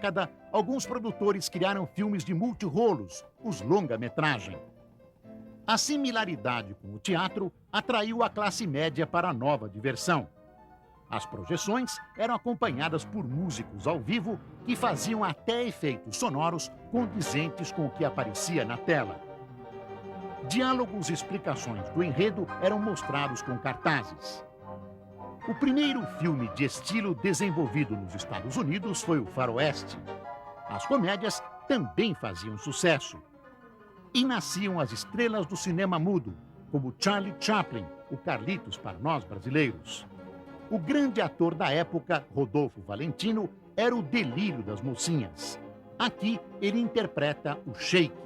década, alguns produtores criaram filmes de multirrolos, os longa-metragem. A similaridade com o teatro atraiu a classe média para a nova diversão. As projeções eram acompanhadas por músicos ao vivo que faziam até efeitos sonoros condizentes com o que aparecia na tela. Diálogos e explicações do enredo eram mostrados com cartazes. O primeiro filme de estilo desenvolvido nos Estados Unidos foi o Faroeste. As comédias também faziam sucesso. E nasciam as estrelas do cinema mudo, como Charlie Chaplin, o Carlitos para nós brasileiros. O grande ator da época, Rodolfo Valentino, era o delírio das mocinhas. Aqui ele interpreta o Sheik.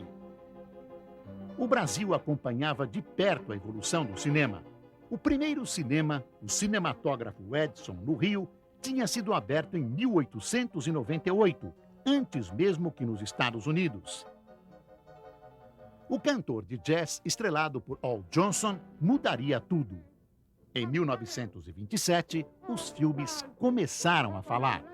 O Brasil acompanhava de perto a evolução do cinema. O primeiro cinema, o Cinematógrafo Edson, no Rio, tinha sido aberto em 1898, antes mesmo que nos Estados Unidos. O cantor de jazz, estrelado por Al Johnson, mudaria tudo. Em 1927, os filmes começaram a falar.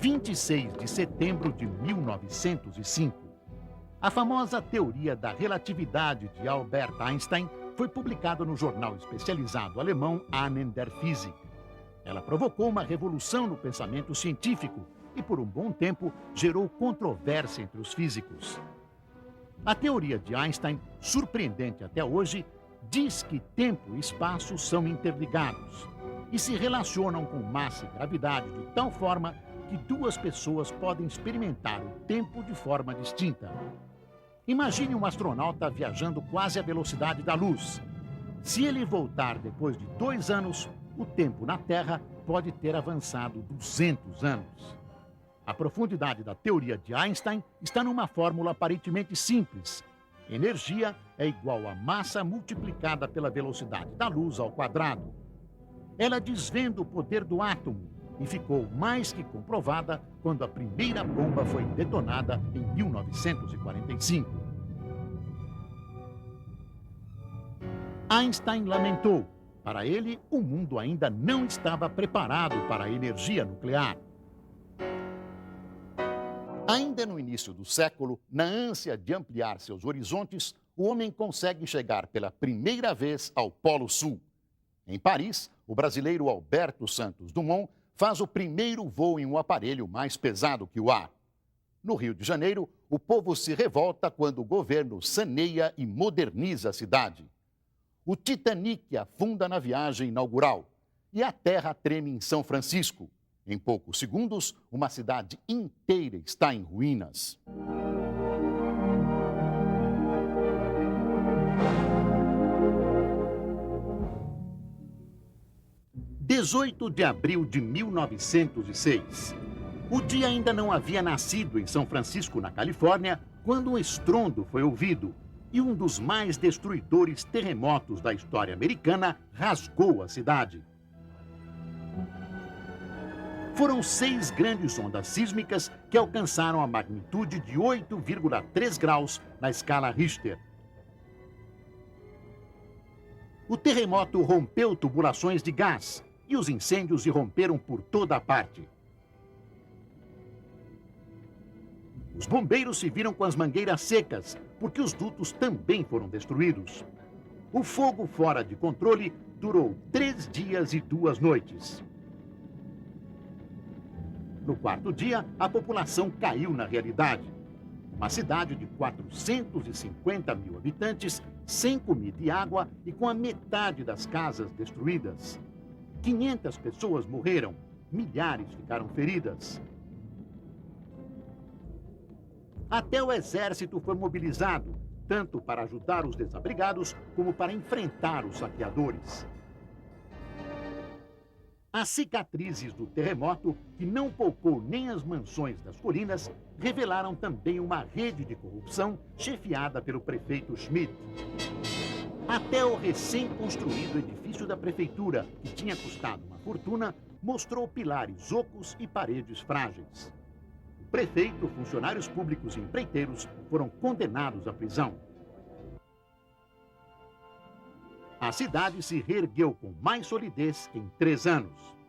26 de setembro de 1905. A famosa teoria da relatividade de Albert Einstein foi publicada no jornal especializado alemão Ahnen der Physik. Ela provocou uma revolução no pensamento científico e, por um bom tempo, gerou controvérsia entre os físicos. A teoria de Einstein, surpreendente até hoje, diz que tempo e espaço são interligados e se relacionam com massa e gravidade de tal forma que duas pessoas podem experimentar o tempo de forma distinta. Imagine um astronauta viajando quase à velocidade da luz. Se ele voltar depois de 2 anos, o tempo na Terra pode ter avançado 200 anos. A profundidade da teoria de Einstein está numa fórmula aparentemente simples. Energia é igual a massa multiplicada pela velocidade da luz ao quadrado. Ela desvenda o poder do átomo e ficou mais que comprovada quando a primeira bomba foi detonada em 1945. Einstein lamentou. Para ele, o mundo ainda não estava preparado para a energia nuclear. Ainda no início do século, na ânsia de ampliar seus horizontes, o homem consegue chegar pela primeira vez ao Polo Sul. Em Paris, o brasileiro Alberto Santos Dumont faz o primeiro voo em um aparelho mais pesado que o ar. No Rio de Janeiro, o povo se revolta quando o governo saneia e moderniza a cidade. O Titanic afunda na viagem inaugural e a terra treme em São Francisco. Em poucos segundos, uma cidade inteira está em ruínas. 18 de abril de 1906. O dia ainda não havia nascido em São Francisco, na Califórnia, quando um estrondo foi ouvido e um dos mais destruidores terremotos da história americana rasgou a cidade. Foram 6 grandes ondas sísmicas que alcançaram a magnitude de 8,3 graus na escala Richter. O terremoto rompeu tubulações de gás e os incêndios irromperam por toda a parte. Os bombeiros se viram com as mangueiras secas, porque os dutos também foram destruídos. O fogo fora de controle durou 3 dias e 2 noites. No 4º dia, a população caiu na realidade. Uma cidade de 450 mil habitantes, sem comida e água e com a metade das casas destruídas. 500 pessoas morreram, milhares ficaram feridas. Até o exército foi mobilizado, tanto para ajudar os desabrigados como para enfrentar os saqueadores. As cicatrizes do terremoto, que não poupou nem as mansões das colinas, revelaram também uma rede de corrupção chefiada pelo prefeito Schmidt. Até o recém-construído edifício da prefeitura, que tinha custado uma fortuna, mostrou pilares ocos e paredes frágeis. O prefeito, funcionários públicos e empreiteiros foram condenados à prisão. A cidade se reergueu com mais solidez em 3 anos.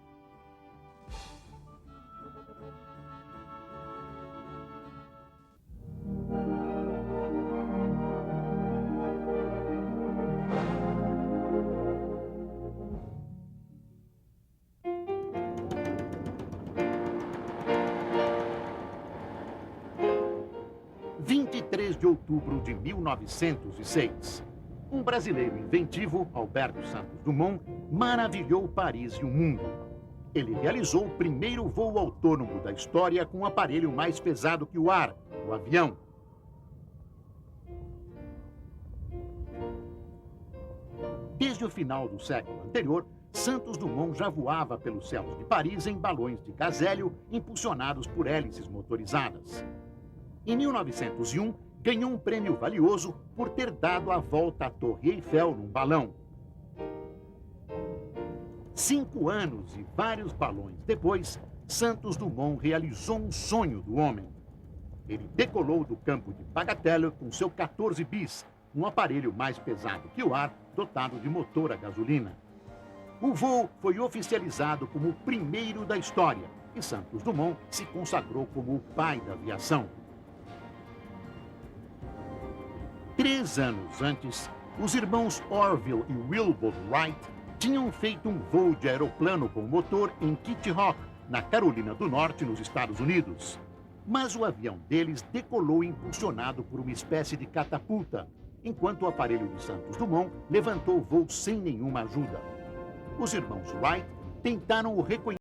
Em 23 de outubro de 1906. Um brasileiro inventivo, Alberto Santos Dumont, maravilhou Paris e o mundo. Ele realizou o primeiro voo autônomo da história com um aparelho mais pesado que o ar, o avião. Desde o final do século anterior, Santos Dumont já voava pelos céus de Paris em balões de gasélio impulsionados por hélices motorizadas. Em 1901, ganhou um prêmio valioso por ter dado a volta à Torre Eiffel num balão. 5 anos e vários balões depois, Santos Dumont realizou um sonho do homem. Ele decolou do campo de Bagatelle com seu 14 bis, um aparelho mais pesado que o ar, dotado de motor a gasolina. O voo foi oficializado como o primeiro da história e Santos Dumont se consagrou como o pai da aviação. 3 anos antes, os irmãos Orville e Wilbur Wright tinham feito um voo de aeroplano com motor em Kitty Hawk, na Carolina do Norte, nos Estados Unidos. Mas o avião deles decolou impulsionado por uma espécie de catapulta, enquanto o aparelho de Santos Dumont levantou o voo sem nenhuma ajuda. Os irmãos Wright tentaram o reconhecimento